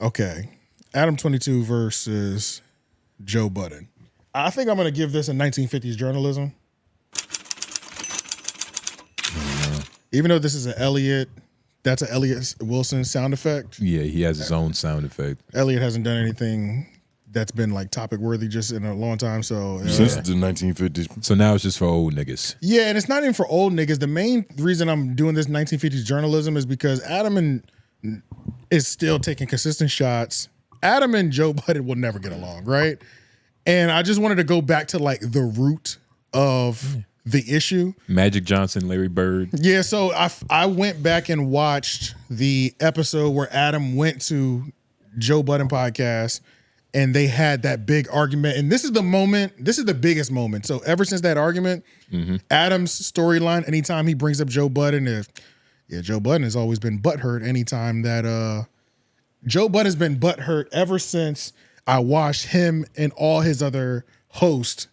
Okay. Adam22 versus Joe Budden. I think I'm going to give this a 1950s journalism. Even though this is an that's an Elliot Wilson sound effect. Yeah, he has his own sound effect. Elliot hasn't done anything that's been like topic worthy just in a long time. So since the 1950s. So now it's just for old niggas. Yeah, and it's not even for old niggas. The main reason I'm doing this 1950s journalism is because Adam is still taking consistent shots. Adam and Joe Budden will never get along, right? And I just wanted to go back to like the root of the issue. Magic Johnson, Larry Bird. Yeah, so I went back and watched the episode where Adam went to Joe Budden podcast and they had that big argument. And this is the moment, this is the biggest moment. So ever since that argument, Adam's storyline, anytime he brings up Joe Budden, Joe Budden has always been butthurt anytime that Joe Budden's been butthurt ever since I watched him and all his other hosts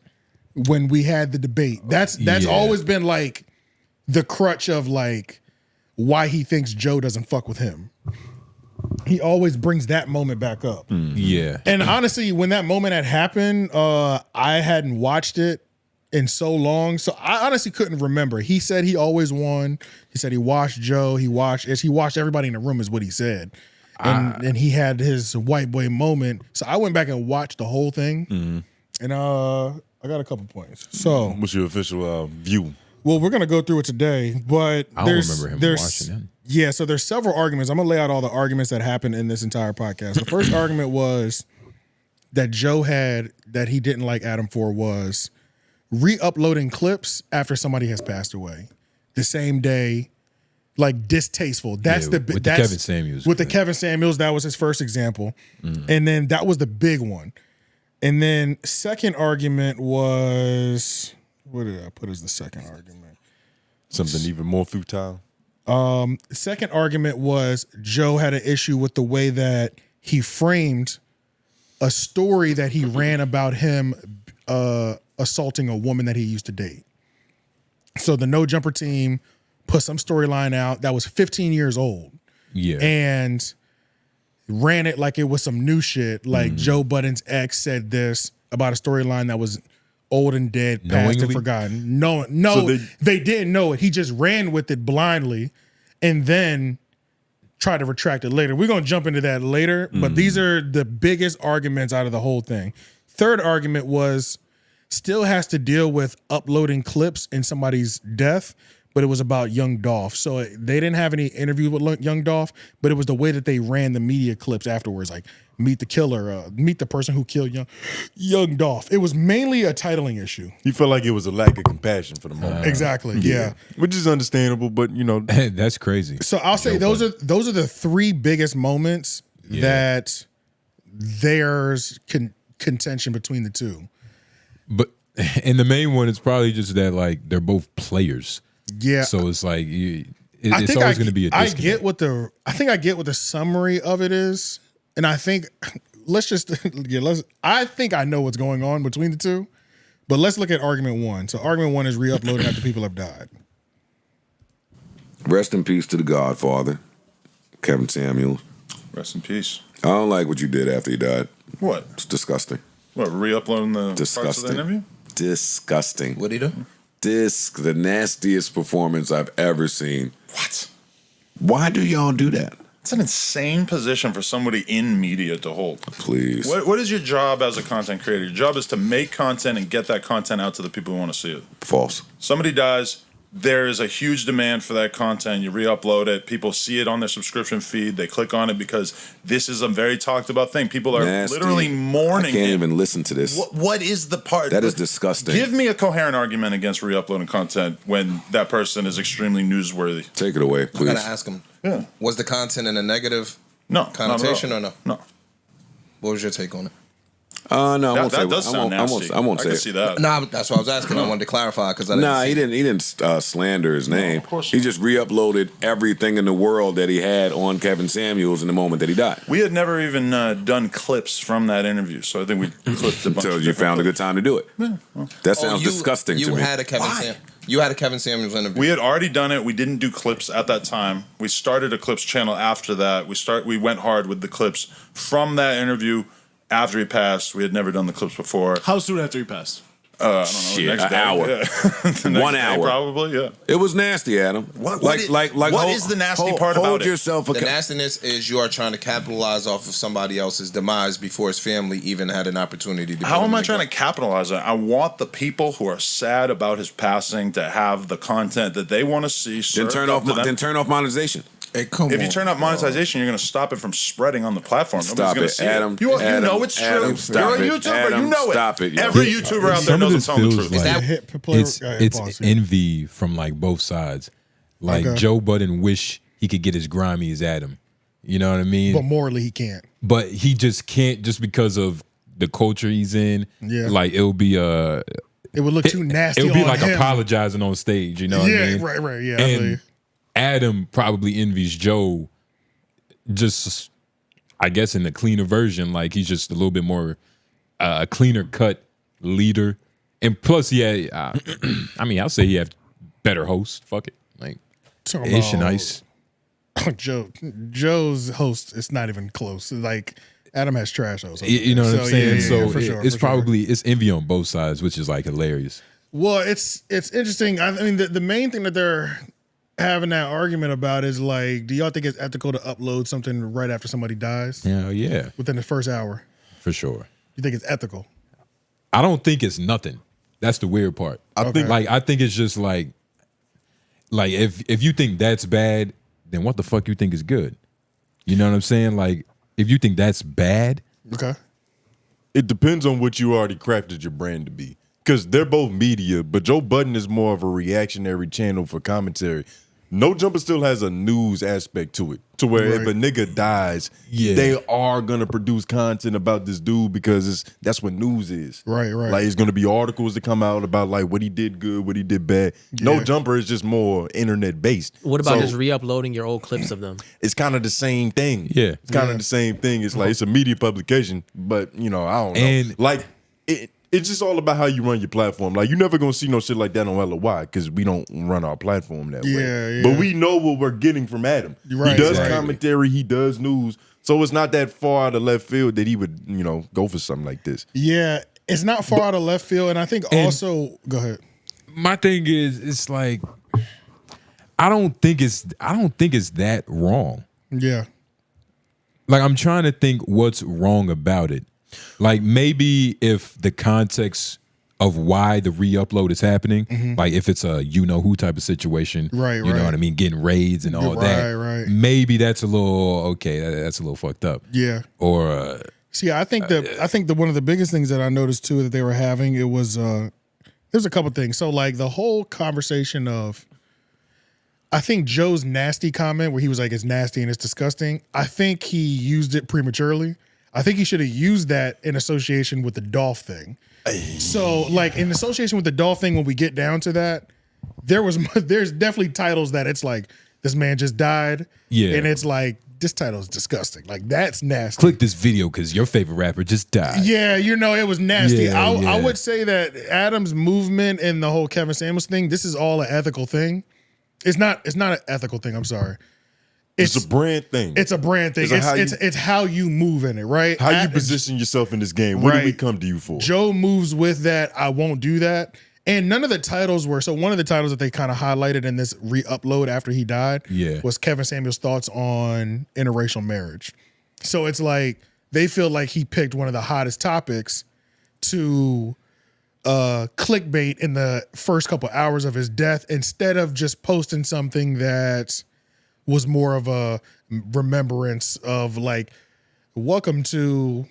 when we had the debate. That's always been like the crutch of like why he thinks Joe doesn't fuck with him. He always brings that moment back up. Yeah. And honestly, when that moment had happened, I hadn't watched it in so long. So I honestly couldn't remember. He said he always won. He said he watched Joe. He watched everybody in the room is what he said. And he had his white boy moment. So I went back and watched the whole thing. And I got a couple points. So what's your official view? Well, we're gonna go through it today, but I don't remember him watching him. Yeah, so there's several arguments. I'm gonna lay out all the arguments that happened in this entire podcast. The first argument was that Joe had that he didn't like Adam for was re-uploading clips after somebody has passed away the same day, like distasteful. That's with the Kevin Samuels. With the Kevin Samuels, that was his first example, and then that was the big one. And then second argument was, what did I put as the second argument? Something even more futile. Second argument was Joe had an issue with the way that he framed a story that he ran about him assaulting a woman that he used to date. So the No Jumper team put some storyline out that was 15 years old. Yeah. And ran it like it was some new shit. Like Joe Budden's ex said this about a storyline that was old and dead, past and forgotten. No, so they didn't know it. He just ran with it blindly and then tried to retract it later. We're going to jump into that later, but these are the biggest arguments out of the whole thing. Third argument was still has to deal with uploading clips in somebody's death, but it was about Young Dolph. So they didn't have any interview with Young Dolph, but it was the way that they ran the media clips afterwards, like meet the killer, meet the person who killed Young Dolph. It was mainly a titling issue. He felt like it was a lack of compassion for the moment. Exactly, yeah. Which is understandable, but you know. That's crazy. So I'll say those are the three biggest moments that there's contention between the two. But and the main one is probably just that like they're both players. Yeah. So it's like it's always going to be a disconnect. I think I get what the summary of it is, and I think I think I know what's going on between the two, but let's look at argument one. So argument one is re-uploading after people have died. Rest in peace to the Godfather, Kevin Samuels. Rest in peace. I don't like what you did after he died. What? It's disgusting. What, re-uploading the parts of the interview? Disgusting. What'd he do? The nastiest performance I've ever seen. What? Why do y'all do that? It's an insane position for somebody in media to hold. Please. What is your job as a content creator? Your job is to make content and get that content out to the people who want to see it. False. Somebody dies. There is a huge demand for that content. You re-upload it. People see it on their subscription feed. They click on it because this is a very talked about thing. People are literally mourning. I can't even listen to this. What is the part? That is disgusting. Give me a coherent argument against re-uploading content when that person is extremely newsworthy. Take it away, please. I gotta ask him. Yeah. Was the content in a negative connotation or no? No. What was your take on it? No, that does sound nasty. I won't say I can it. see that. Nah, that's what I was asking. I wanted to clarify because he didn't slander his name. Of course he just re-uploaded everything in the world that he had on Kevin Samuels in the moment that he died. We had never even done clips from that interview, so I think we clipped a bunch. So you found a good time to do it. Yeah, well. That sounds disgusting to me. You had a Kevin Samuels. You had a Kevin Samuels interview. We had already done it. We didn't do clips at that time. We started a clips channel after that. We went hard with the clips from that interview after he passed. We had never done the clips before. How soon after he passed? I don't know. Shit, next an day. hour. Yeah. The next 1 day, hour. probably, yeah. It was nasty, Adam. What is the nasty part about hold it? yourself The nastiness is you are trying to capitalize off of somebody else's demise before his family even had an opportunity to. How am I trying to capitalize on it? I want the people who are sad about his passing to have the content that they want to see. Then turn off monetization. Hey, come If you turn off monetization, you're going to stop it from spreading on the platform. Stop Nobody's it, going to see Adam. it. You know it's true. Adam, stop You're a it. YouTuber. Adam, you know stop it. it. Every YouTuber out there Some of doesn't this tell the feels truth. like- it's envy from like both sides. Like Joe Budden wish he could get as grimy as Adam. You know what I mean? But morally, he can't. But he just can't, just because of the culture he's in. Yeah. Like it would be it would look too nasty. It would be on like him. apologizing on stage. You know what I mean? Right. Yeah, I feel you. And Adam probably envies Joe. Just, I guess, in the cleaner version, like he's just a little bit more cleaner cut leader, and plus, yeah, I mean, I'll say he have better hosts. Fuck it, like Ish and Ice. Joe's host, it's not even close. Like Adam has trash hosts. You know what I'm saying? Yeah, so for sure, it's probably it's envy on both sides, which is like hilarious. Well, it's interesting. I mean, the main thing that they're having that argument about is like, do y'all think it's ethical to upload something right after somebody dies? Yeah, Within the first hour. for sure. You think it's ethical? I don't think it's nothing. That's the weird part. I think it's just like if you think that's bad, then what the fuck you think is good? You know what I'm saying? Like if you think that's bad, Okay. It depends on what you already crafted your brand to be. Because they're both media, but Joe Budden is more of a reactionary channel for commentary. No Jumper still has a news aspect to it, to where if a nigga dies, they are gonna produce content about this dude because that's what news is. Right. Like it's gonna be articles that come out about like what he did good, what he did bad. No Jumper is just more internet based. What about just re-uploading your old clips of them? It's kind of the same thing. Yeah, it's kind of the same thing. It's like it's a media publication, but you know I don't know. And like it's just all about how you run your platform. Like, you're never going to see no shit like that on LOY because we don't run our platform that way. Yeah. But we know what we're getting from Adam. Right, he does commentary, he does news. So it's not that far out of left field that he would, go for something like this. Yeah, it's not far out of left field. And I think also, go ahead. My thing is, it's like, I don't think it's that wrong. Yeah. Like, I'm trying to think what's wrong about it. Like, maybe if the context of why the re-upload is happening, like if it's a you-know-who type of situation, you know what I mean, getting raids and all that, maybe that's a little, that's a little fucked up. Yeah. Or... See, I think that one of the biggest things that I noticed, too, that they were having, it was, there's a couple things. So, like, the whole conversation of, I think Joe's nasty comment where he was like, it's nasty and it's disgusting, I think he used it prematurely. I think he should have used that in association with the Dolph thing. So, like, in association with the Dolph thing, when we get down to that, there's definitely titles that it's like, this man just died. Yeah. And it's like, this title is disgusting. Like, that's nasty. Click this video because your favorite rapper just died. Yeah, it was nasty. I would say that Adam's movement and the whole Kevin Samuels thing, this is all an ethical thing. It's not an ethical thing, I'm sorry. It's a brand thing. It's a brand thing. It's how you move in it, right? How you position yourself in this game. What do we come to you for? Joe moves with that. I won't do that. And none of the titles were, so one of the titles that they kind of highlighted in this re-upload after he died was Kevin Samuels' thoughts on interracial marriage. So it's like, they feel like he picked one of the hottest topics to clickbait in the first couple hours of his death instead of just posting something that was more of a remembrance of like, welcome to,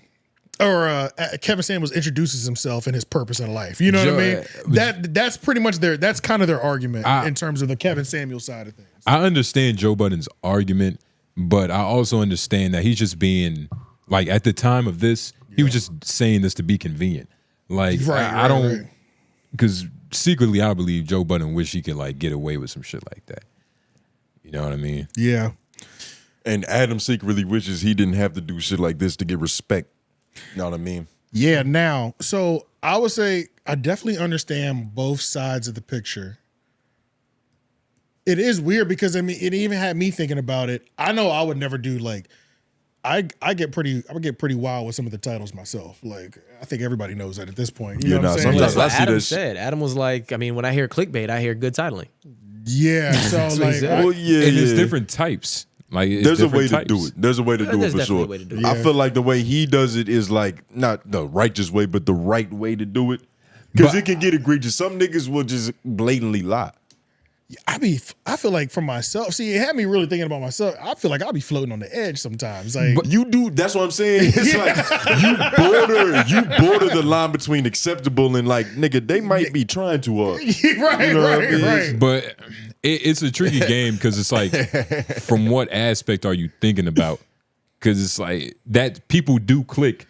or Kevin Samuels introduces himself and his purpose in life. You know what I mean? That's pretty much that's kind of their argument in terms of the Kevin Samuels side of things. I understand Joe Budden's argument, but I also understand that he's just being, like, at the time of this, he was just saying this to be convenient. Like, I don't, because secretly I believe Joe Budden wish he could, like, get away with some shit like that. You know what I mean? Yeah. And Adam secretly wishes he didn't have to do shit like this to get respect. You know what I mean? Yeah, now, so I would say I definitely understand both sides of the picture It is weird because I mean, it even had me thinking about it. I know I would never do like. I would get pretty wild with some of the titles myself. Like I think everybody knows that at this point. You know what I'm saying? That's what I see Adam this. said. Adam was like, I mean, when I hear clickbait, I hear good titling. Yeah. So like, Well, yeah, And there's yeah. different types. Like There's a way to types. do it. There's a way to do it There's for definitely sure. a way to do it. I Yeah. feel like the way he does it is like not the righteous way, but the right way to do it. Because But- it can get egregious. Some niggas will just blatantly lie. I feel like for myself. See, it had me really thinking about myself. I feel like I'll be floating on the edge sometimes. Like, But you do. That's what I'm saying. It's like you border the line between acceptable and like, nigga, they might be trying to. right, You know what I right, mean? right. But it's a tricky game because it's like, from what aspect are you thinking about? Because it's like that people do click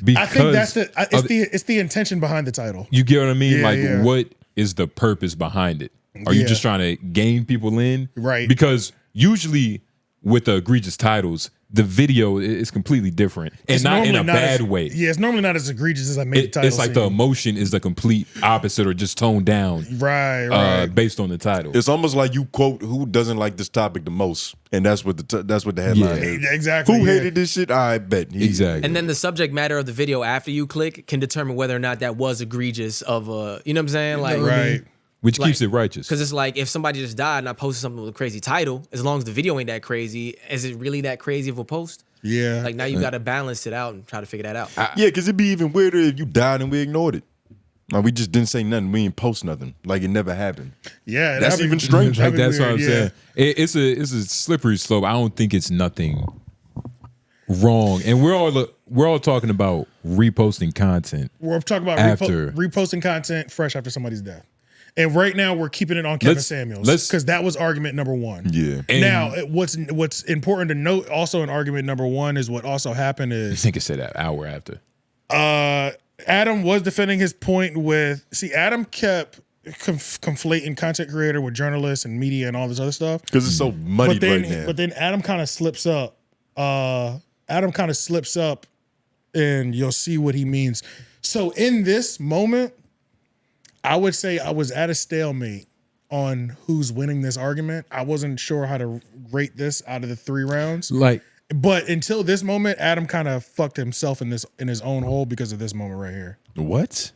because I think that's it's the intention behind the title. you get what I mean? Yeah, Like, yeah. what is the purpose behind it? Are you Yeah. just trying to gain people in? Right. Because usually with the egregious titles, the video is completely different and It's not in normally a bad as, way. Yeah, it's normally not as egregious as I made the title. It's like the emotion is the complete opposite or just toned down right. based on the title. It's almost like you quote who doesn't like this topic the most, and that's what the headline Yeah. is. Exactly. Who yeah. hated this shit? I bet. Exactly. And then the subject matter of the video after you click can determine whether or not that was egregious of a, you know what I'm saying? Like, Right. Which like- keeps it righteous. Because it's like if somebody just died and I posted something with a crazy title, as long as the video ain't that crazy, is it really that crazy of a post? Yeah. Like now you got to balance it out and try to figure that out. Yeah, because it'd be even weirder if you died and we ignored it. Like we just didn't say nothing. We didn't post nothing. Like it never happened. Yeah. That's that'd be- even stranger. that'd Like be that's what I'm weird, yeah. saying. It's a slippery slope. I don't think it's nothing wrong. And we're all talking about reposting content. We're talking about After. reposting content fresh after somebody's death. And right now we're keeping it on Kevin Let's- Samuels let's- because that was argument number one. Yeah. And Now, what's important to note also in argument number one is what also happened I is think it said that hour after. Adam was defending his point with, see, Adam kept conflating content creator with journalists and media and all this other stuff. Because it's so muddied right now. But then Adam kind of slips up. And you'll see what he means. So in this moment, I would say I was at a stalemate on who's winning this argument. I wasn't sure how to rate this out of the 3 rounds. Like, But until this moment, Adam kind of fucked himself in his own hole because of this moment right here. What?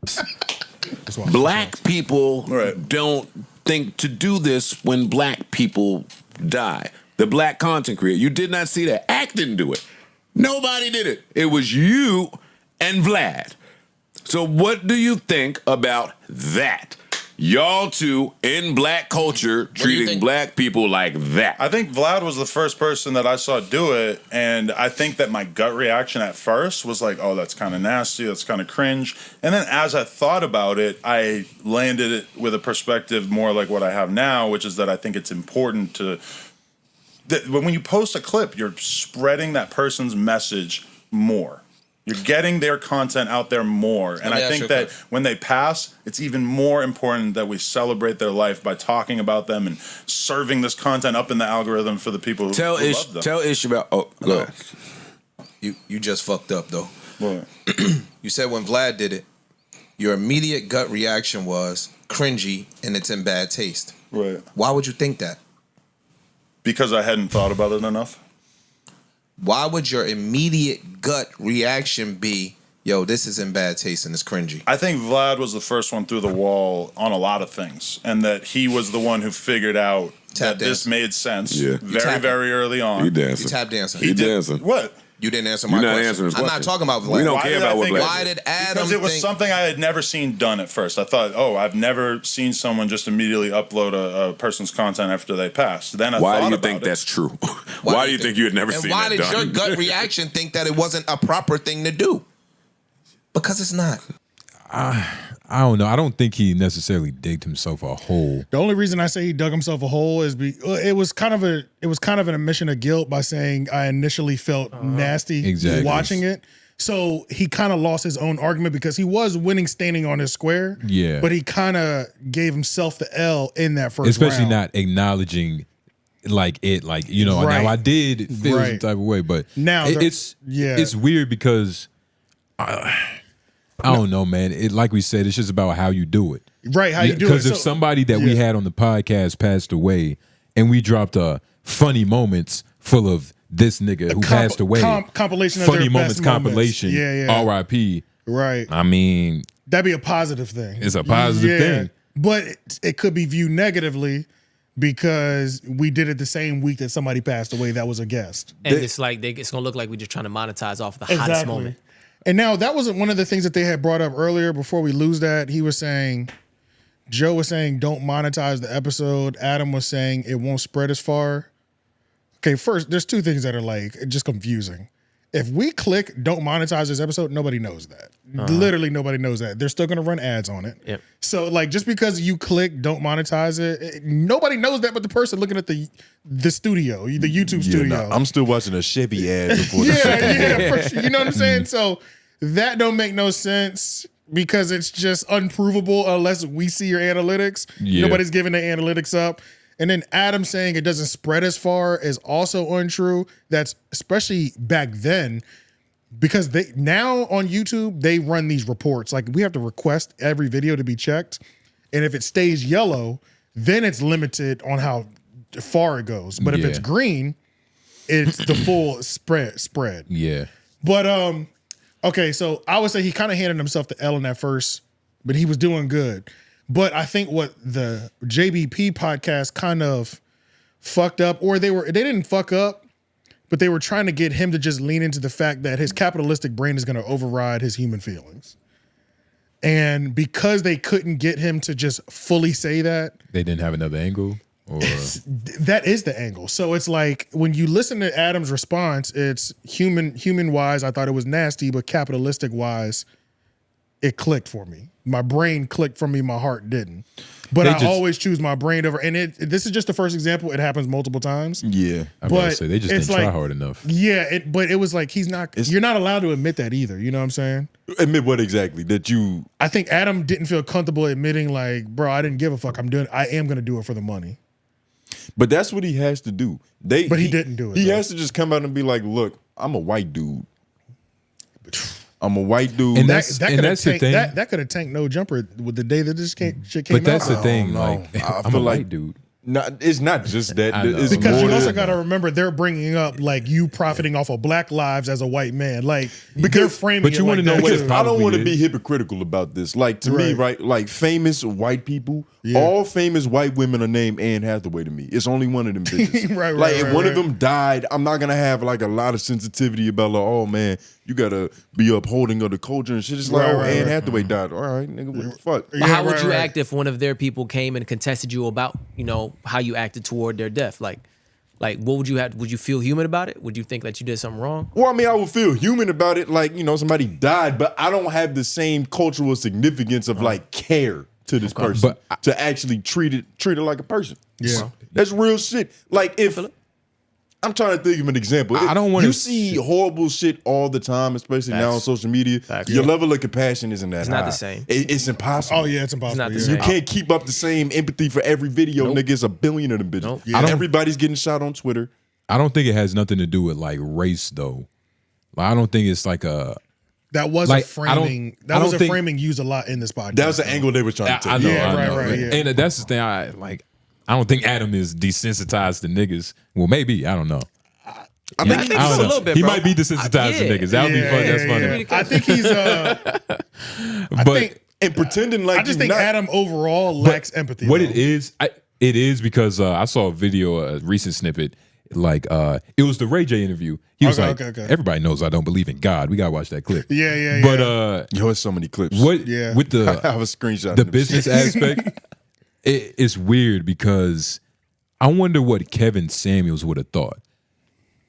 That's why- Black people Right. don't think to do this when black people die. The black content creator, you did not see that. Act didn't do it. Nobody did it. It was you and Vlad. So what do you think about that? Y'all two in black culture do you treating think? black people like that. I think Vlad was the first person that I saw do it, and I think that my gut reaction at first was like, oh, that's kind of nasty, that's kind of cringe. And then as I thought about it, I landed it with a perspective more like what I have now, which is that I think it's important to, that when you post a clip, you're spreading that person's message more. You're getting their content out there more. And me I ask you think a that question. when they pass, it's even more important that we celebrate their life by talking about them and serving this content up in the algorithm for the people who, Tell who Ish, love them. tell Ish about. Oh, go ahead. You just fucked up though. What? You said when Vlad did it, your immediate gut reaction was cringy and it's in bad taste. Right. Why would you think that? Because I hadn't thought about it enough. Why would your immediate gut reaction be, yo, this is in bad taste and it's cringy? I think Vlad was the first one through the wall on a lot of things, and that he was the one who figured out Tap that this dancing. made sense Yeah. very, tapping. very early on. You You dancing. tap dancing. He did- dancing. What? You didn't answer You're my not question. answering his I'm not question. talking about Vlad. We don't Why care did I about what think black. Why did Adam Because it was think- something I had never seen done at first. I thought, oh, I've never seen someone just immediately upload a person's content after they passed. Then I Why thought do you about think it. that's true? Why do you think you had never and seen why that did your done? gut reaction think that it wasn't a proper thing to do? Because it's not. I don't know. I don't think he necessarily digged himself a hole. The only reason I say he dug himself a hole is it was kind of an admission of guilt by saying I initially felt nasty Exactly. watching it. So he kind of lost his own argument because he was winning standing on his square. Yeah. But he kind of gave himself the L in that first Especially round. not acknowledging like you know, Right. now I did feel some Right. type of way, but Now it's yeah. it's weird because I don't know, man. It like we said, it's just about how you do it. Right, how you do it. Because if somebody that we had on the podcast passed away, and we dropped funny moments full of this nigga who passed away, compilation of funny their moments best compilation, moments. Yeah. R.I.P. Right. I mean, that'd be a positive thing. It's a positive thing. But it could be viewed negatively because we did it the same week that somebody passed away that was a guest. And it's like it's gonna look like we're just trying to monetize off the hottest moment. And now that wasn't one of the things that they had brought up earlier. Before we lose that, he was saying, Joe was saying, don't monetize the episode. Adam was saying it won't spread as far. Okay, first, there's two things that are like just confusing. If we click don't monetize this episode, nobody knows that. Literally nobody knows that. They're still gonna run ads on it. Yep. So like just because you click don't monetize it, nobody knows that but the person looking at the studio, the YouTube studio. I'm still watching a Chevy ad before for sure. You know what I'm saying? So that don't make no sense because it's just unprovable unless we see your analytics. Yeah. Nobody's giving the analytics up. And then Adam saying it doesn't spread as far is also untrue. That's especially back then because they now on YouTube, they run these reports. Like we have to request every video to be checked. And if it stays yellow, then it's limited on how far it goes. But if it's green, it's the full spread. Yeah. But okay, so I would say he kind of handed himself to Ellen at first, but he was doing good. But I think what the JBP podcast kind of fucked up, or they didn't fuck up, but they were trying to get him to just lean into the fact that his capitalistic brain is going to override his human feelings. And because they couldn't get him to just fully say that, they didn't have another angle. Or that is the angle. So it's like when you listen to Adam's response, it's human wise, I thought it was nasty, but capitalistic wise, it clicked for me. My brain clicked for me, my heart didn't. But I always choose my brain over. And this is just the first example. It happens multiple times. Yeah. I was about to say, they just didn't try hard enough. Yeah, but it was like you're not allowed to admit that either. You know what I'm saying? Admit what exactly? That you... I think Adam didn't feel comfortable admitting like, bro, I didn't give a fuck. I am going to do it for the money. But that's what he has to do. But he didn't do it. He has to just come out and be like, look, I'm a white dude. I'm a white dude. And that's the thing. That could have tanked No Jumper with the day that this shit came But that's out. the thing. Like, I'm a white dude. It's not just that. It's because you also than got to remember they're bringing up like you profiting off of black lives as a white man, like they're framing. But you want to know what? I don't want to be hypocritical about this. Like to me, right? Like famous white people, all famous white women are named Anne Hathaway to me. It's only one of them bitches. Like if one of them died, I'm not gonna have like a lot of sensitivity about like, oh man, you gotta be upholding of the culture and shit. It's like, Anne Hathaway died. All right, nigga, what the fuck? But how would you act if one of their people came and contested you about, how you acted toward their death? Like what would you have? Would you feel human about it? Would you think that you did something wrong? Well, I mean, I would feel human about it, like, somebody died, but I don't have the same cultural significance of like care to this person, but to actually treat it like a person. Yeah. That's real shit. Like if I'm trying to think of an example. I don't want to. You see horrible shit all the time, especially now on social media. Your level of compassion isn't that high. It's not the same. It's impossible. Oh yeah, it's impossible. It's not the same. You can't keep up the same empathy for every video, nigga. It's a billion of them bitches. Nope. Yeah. Everybody's getting shot on Twitter. I don't think it has nothing to do with like race though. Like, I don't think it's like a. That was a framing. That was a framing used a lot in this podcast. That was the angle they were trying to take. I know. Yeah, I know. right. Yeah. And that's the thing. I don't think Adam is desensitized to niggas. Well, maybe I don't know. I think he's a little bit. He bro. might be desensitized to niggas. That would be fun. That's funny. I think he's. And pretending like I just think Adam overall lacks empathy. What it is because I saw a video, a recent snippet. Like it was the Ray J interview. He was like, everybody knows I don't believe in God. We gotta watch that clip. Yeah. But there's so many clips. With the I have a screenshot. The business aspect, it's weird because I wonder what Kevin Samuels would have thought.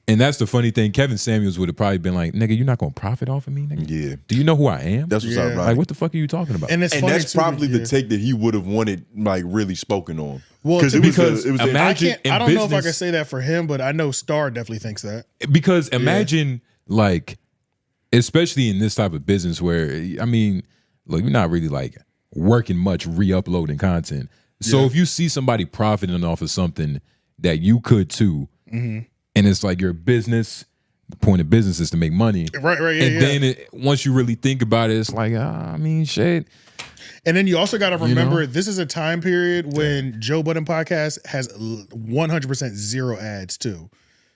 And that's the funny thing. Kevin Samuels would have probably been like, "Nigga, you're not gonna profit off of me, nigga. Yeah. Do you know who I am? That's what's ironic. Like, what the fuck are you talking about?" And that's probably the take that he would have wanted, like, really spoken on. Well, because imagine, I don't know if I can say that for him, but I know Star definitely thinks that. Because imagine, like, especially in this type of business where, I mean, look, you're not really like working much re-uploading content. So if you see somebody profiting off of something that you could too, and it's like your business, The point of business is to make money. Right, yeah, and then once you really think about it, it's like, I mean, shit. And then you also got to remember, this is a time period when Joe Budden podcast has 100% zero ads too.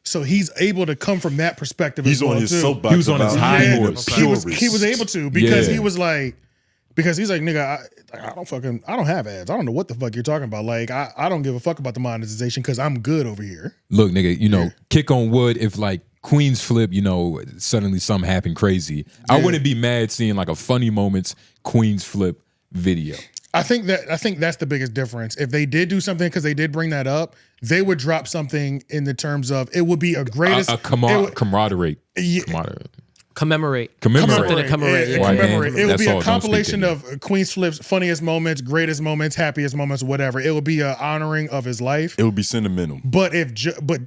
So he's able to come from that perspective as well, his too. soapbox. He was on his high horse. He was able to because he was like, nigga, I don't have ads. I don't know what the fuck you're talking about. Like, I don't give a fuck about the monetization because I'm good over here. Look, nigga, kick on wood if like Queens Flip, suddenly something happened crazy. I wouldn't be mad seeing like a funny moments Queens Flip video. I think that's the biggest difference. If they did do something, because they did bring that up, they would drop something in the terms of it would be a greatest camaraderie. Commemorate. Commemorate. It would be a all, compilation of Queens Flip's funniest moments, greatest moments, happiest moments, whatever. It would be an honoring of his life. It would be sentimental. But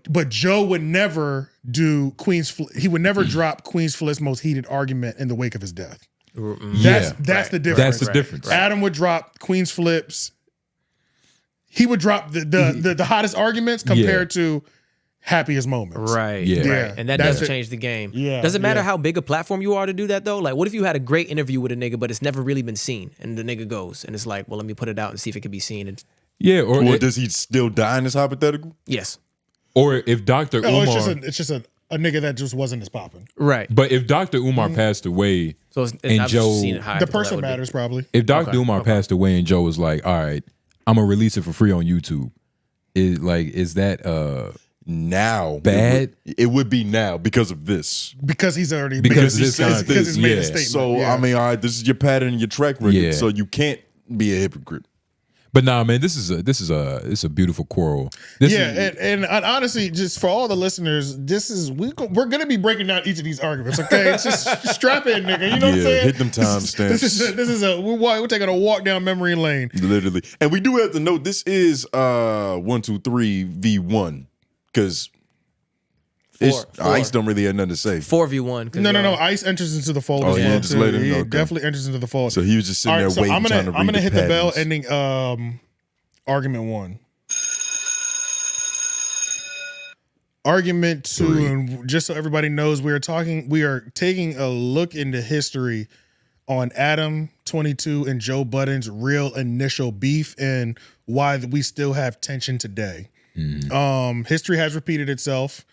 but Joe would never do Queens Flip. He would never drop Queens Flip's most heated argument in the wake of his death. That's the difference. That's the difference. Adam would drop Queens Flip's. He would drop the hottest arguments compared to happiest moments. Right. Yeah. Right. And that does change the game. Yeah. Does it matter how big a platform you are to do that though? Like, what if you had a great interview with a nigga, but it's never really been seen, and the nigga goes and it's like, well, let me put it out and see if it can be seen. And or does he still die in this hypothetical? yes. Or if Dr. Umar, it's just a nigga that just wasn't as popping. Right. But if Dr. Umar passed away, So and Joe, The person matters probably. if Dr. Umar passed away and Joe was like, all right, I'm gonna release it for free on YouTube, is that now bad? It would be now because of this. Because he's already Because made, this kind of because he's made a yeah. statement. So I mean, all right, this is your pattern and your track record. Yeah. So you can't be a hypocrite. But nah, man, this is a beautiful quarrel. And honestly, just for all the listeners, we're gonna be breaking down each of these arguments. Okay, it's just strap in, nigga. You know what I'm saying? Hit them timestamps. We're taking a walk down memory lane. Literally, and we do have to note this is 1, 2, 3 v1 because Ice don't really have nothing to say. 4v1. No. Ice enters into the fold. Oh, yeah, just later. He Okay. definitely enters into the fold. So he was just sitting there waiting, trying to read I'm gonna hit the bell patterns. ending argument 1. Argument 2, and just so everybody knows, we are taking a look into history on Adam22 and Joe Budden's real initial beef and why we still have tension today. History has repeated itself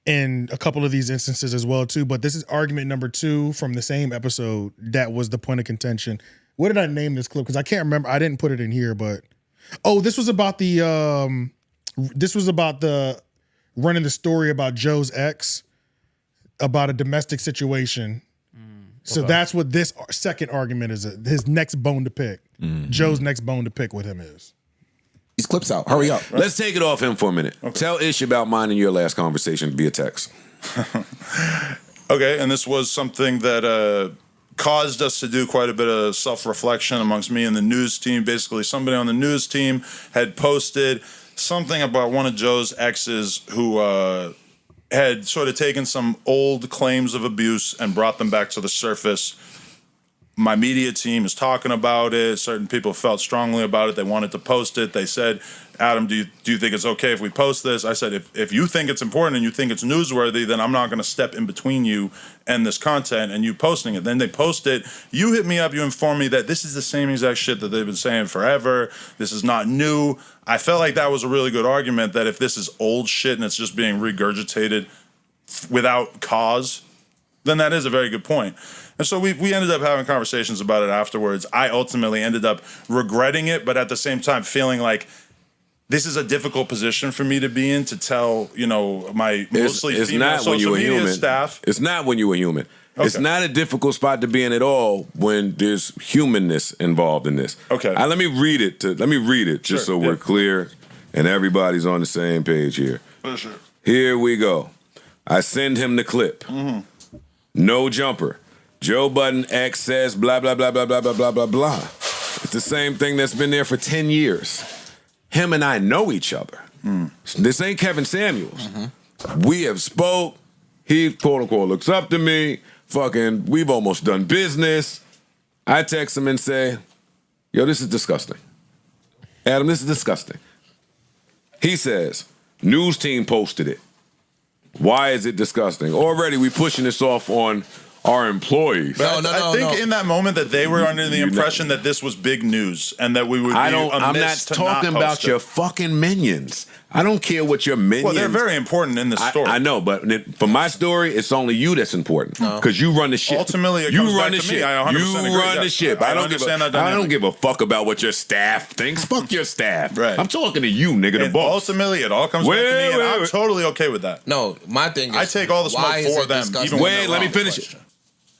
in a couple of these instances as well too, but this is argument number 2 from the same episode that was the point of contention. What did I name this clip? Because I can't remember. I didn't put it in here, but this was about the running the story about Joe's ex about a domestic situation. So that's what this second argument is. His next bone to pick. Joe's next bone to pick with him is. These clips out. Hurry up. Let's take it off him for a minute. Okay. Tell Ish about mine and your last conversation via text. Okay, and this was something that caused us to do quite a bit of self-reflection amongst me and the news team. Basically, somebody on the news team had posted something about one of Joe's exes who had sort of taken some old claims of abuse and brought them back to the surface. My media team is talking about it. Certain people felt strongly about it. They wanted to post it. They said, Adam, do you think it's okay if we post this? I said, if you think it's important and you think it's newsworthy, then I'm not going to step in between you and this content and you posting it. Then they post it. You hit me up. You informed me that this is the same exact shit that they've been saying forever. This is not new. I felt like that was a really good argument that if this is old shit and it's just being regurgitated without cause, then that is a very good point. And so we ended up having conversations about it afterwards. I ultimately ended up regretting it, but at the same time feeling like this is a difficult position for me to be in to tell, my mostly female social media staff. It's not when you were human. Okay. It's not a difficult spot to be in at all when there's humanness involved in this. Okay. Let me read it just so we're clear and everybody's on the same page here. For sure. Here we go. I send him the clip. Mm-hmm. No jumper. Joe Budden X says blah, blah, blah, blah, blah, blah, blah, blah, blah. It's the same thing that's been there for 10 years. Him and I know each other. This ain't Kevin Samuels. We have spoke. He, quote unquote, looks up to me. Fucking, we've almost done business. I text him and say, yo, this is disgusting. Adam, this is disgusting. He says, news team posted it. Why is it disgusting? Already we pushing this off on our employees. But I think in that moment that they were under the impression that this was big news and that we would I'm not talking about your fucking minions. I don't care what your minions. Well, they're very important in this story. I know, but for my story, it's only you that's important because you run the ship. Ultimately, it comes back to me. I 100% agree. You run the ship. I don't give a fuck about what your staff thinks. Fuck your staff. Right. I'm talking to you, nigga, the boss. Ultimately, it all comes back to me, and I'm totally okay with that. No, my thing is, I take all the smoke for them. Let me finish it.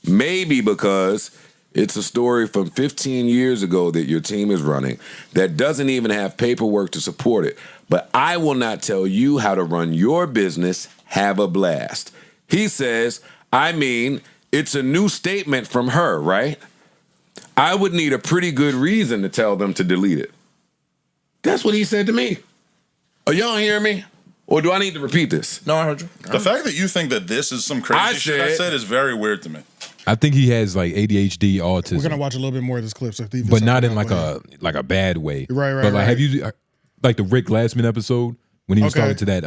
Maybe because it's a story from 15 years ago that your team is running that doesn't even have paperwork to support it. But I will not tell you how to run your business. Have a blast. He says, I mean, it's a new statement from her, right? I would need a pretty good reason to tell them to delete it. That's what he said to me. Are y'all hearing me? Or do I need to repeat this? No, I heard you. The fact that you think that this is some crazy shit I said is very weird to me. I think he has like ADHD, autism. We're gonna watch a little bit more of this clip, so but not in like a bad way. Right. But like, have you like the Rick Glassman episode when he was talking to that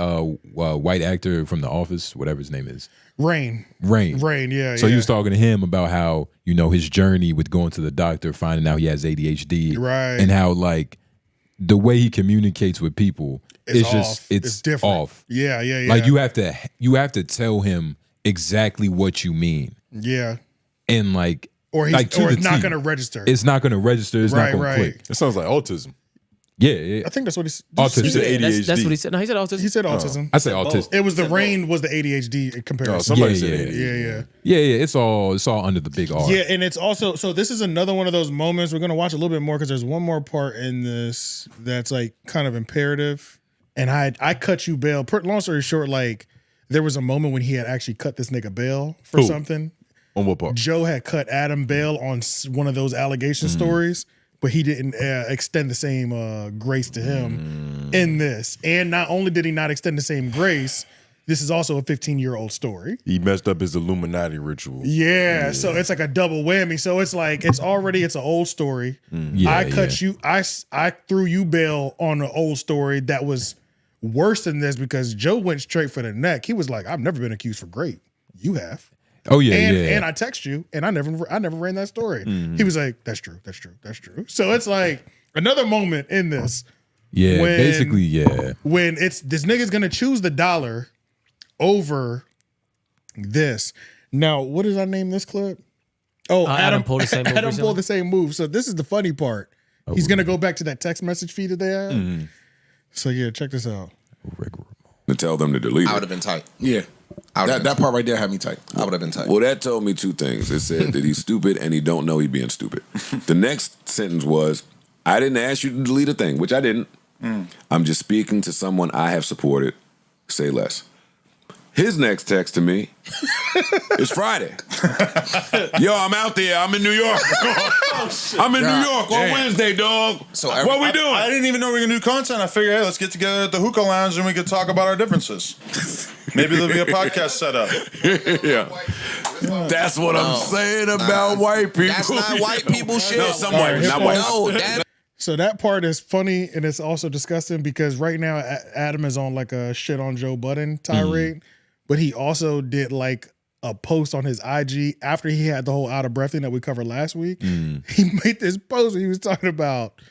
white actor from The Office, whatever his name is? Rain. Yeah. So he was talking to him about how his journey with going to the doctor, finding out he has ADHD, right, and how like the way he communicates with people it's different. Off. Yeah. Like you have to tell him exactly what you mean. Yeah. And like, or he's like or it's not going to register. It's not going to register. It's not going to click. It sounds like autism. Yeah. I think that's what he said. Autism. That's what he said. No, he said autism. He said autism. I said autism. It was the rain was the ADHD comparison. Somebody said ADHD. Yeah. It's all under the big R. Yeah, and it's also, so this is another one of those moments. We're going to watch a little bit more because there's one more part in this that's like kind of imperative. And I cut you bail. Long story short, like there was a moment when he had actually cut this nigga bail for something. On what part? Joe had cut Adam bail on one of those allegation stories, but he didn't extend the same grace to him in this. And not only did he not extend the same grace, this is also a 15-year-old story. He messed up his Illuminati ritual. Yeah, so it's like a double whammy. So it's like it's an old story. I cut you. I threw you bail on an old story that was worse than this because Joe went straight for the neck. He was like, "I've never been accused for grape. You have." Oh yeah, and I text you, and I never ran that story. He was like, "That's true. So it's like another moment in this. Yeah, when, basically, when it's this nigga's gonna choose the dollar over this. Now, what did I name this clip? Oh, Adam pulled the same move. Adam pulled the same move. So this is the funny part. He's gonna go back to that text message feed that they had. So yeah, check this out. To tell them to delete it. I would have been tight. Yeah. That part right there had me tight. I would have been tight. Well, that told me two things. It said that he's stupid and he don't know he's being stupid. The next sentence was, I didn't ask you to delete a thing, which I didn't. I'm just speaking to someone I have supported. Say less. His next text to me is Friday. Yo, I'm out there. I'm in New York. I'm in New York on Wednesday, dog. So what we doing? I didn't even know we were going to do content. I figured, hey, let's get together at the hookah lounge and we could talk about our differences. Maybe there'll be a podcast set up. Yeah. That's what I'm saying about white people. That's not white people shit. No, some white, not white. No, that. So that part is funny and it's also disgusting because right now Adam is on like a shit on Joe Budden tirade, but he also did like a post on his IG after he had the whole out of breath thing that we covered last week. He made this post where he was talking about,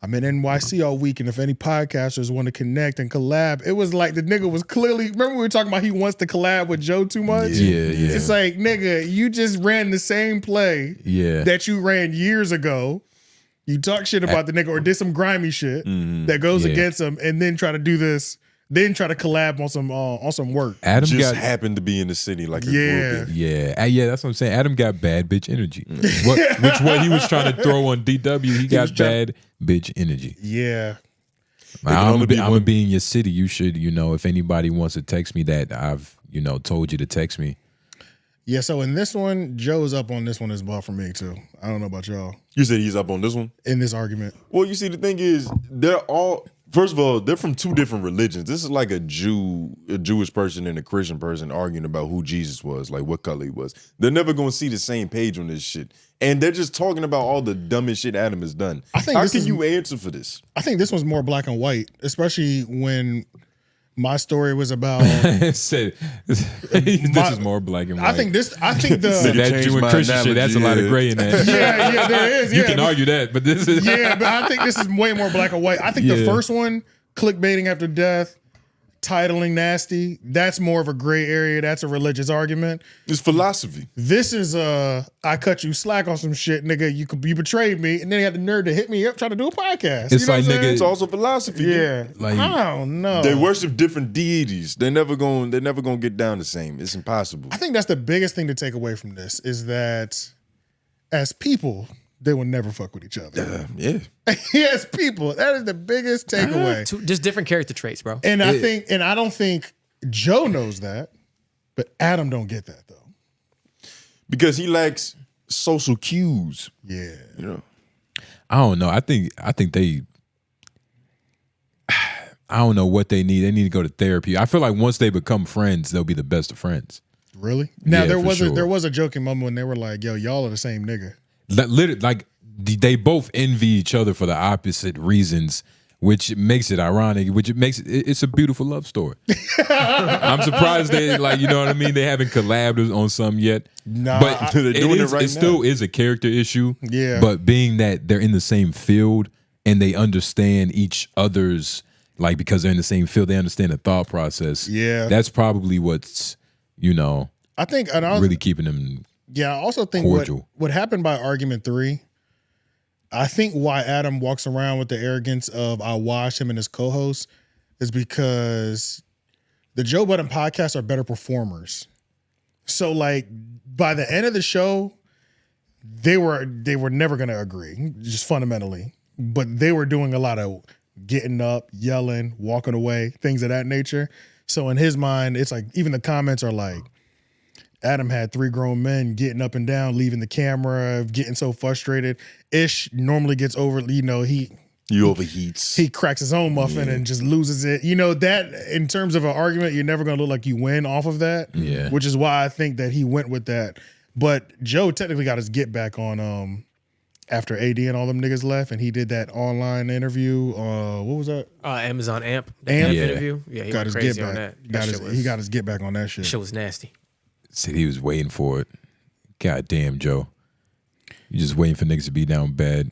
I'm in NYC all week, and if any podcasters want to connect and collab, it was like the nigga was clearly, remember we were talking about he wants to collab with Joe too much? Yeah. It's like, nigga, you just ran the same play that you ran years ago. You talk shit about the nigga or did some grimy shit that goes against him, and then try to do this, then try to collab on some work. Adam just happened to be in the city like a yeah, that's what I'm saying. Adam got bad bitch energy. What he was trying to throw on DW, he got bad bitch energy. Yeah. I'm gonna be in your city. You should, if anybody wants to text me that I've, told you to text me. Yeah, so in this one, Joe's up on this one as well for me too. I don't know about y'all. You said he's up on this one? In this argument. Well, you see, the thing is, first of all, they're from two different religions. This is like a Jewish person and a Christian person arguing about who Jesus was, like what color he was. They're never going to see the same page on this shit. And they're just talking about all the dumbest shit Adam has done. How can you answer for this? I think this one's more black and white, especially when My story was about. Said, this is more black and white. I think the that Jew and Christian shit. That's a lot of gray in that. yeah, there is. You can argue that, but this is but I think this is way more black and white. I think the first one, clickbaiting after death, titling nasty, that's more of a gray area. That's a religious argument. It's philosophy. This is I cut you slack on some shit, nigga. You betrayed me, and then you had the nerve to hit me up trying to do a podcast. It's like, nigga, it's also philosophy. Yeah, like, I don't know. They worship different deities. They're never gonna get down the same. It's impossible. I think that's the biggest thing to take away from this is that as people, they will never fuck with each other. Yeah. As people, that is the biggest takeaway. Just different character traits, bro. And I don't think Joe knows that, but Adam don't get that though. Because he lacks social cues. Yeah. You know. I don't know. I think they. I don't know what they need. They need to go to therapy. I feel like once they become friends, they'll be the best of friends. Really? Now Yeah, there was a joking moment when they were like, "Yo, y'all are the same nigga." Literally, like they both envy each other for the opposite reasons, which makes it ironic. Which makes it's a beautiful love story. I'm surprised they like, you know what I mean. They haven't collabed on some yet. Nah, but they're doing it right now. It still is a character issue. Yeah. But being that they're in the same field and they understand each other's, like, because they're in the same field, they understand the thought process. Yeah. That's probably what's, I think really keeping them. Yeah, I also think what happened by argument 3, I think why Adam walks around with the arrogance of I watched him and his co-host is because the Joe Budden podcasts are better performers. So like by the end of the show, they were never gonna agree, just fundamentally. But they were doing a lot of getting up, yelling, walking away, things of that nature. So in his mind, it's like even the comments are like, Adam had 3 grown men getting up and down, leaving the camera, getting so frustrated. Ish normally gets over, he overheats. He cracks his own muffin and just loses it. That in terms of an argument, you're never gonna look like you win off of that. Yeah. Which is why I think that he went with that. But Joe technically got his get back on after AD and all them niggas left, and he did that online interview. What was that? Amazon AMP. AMP interview. Yeah, he got went his crazy get on back. that. He got his get back on that shit. Shit was nasty. Said he was waiting for it. God damn, Joe. You just waiting for niggas to be down bad.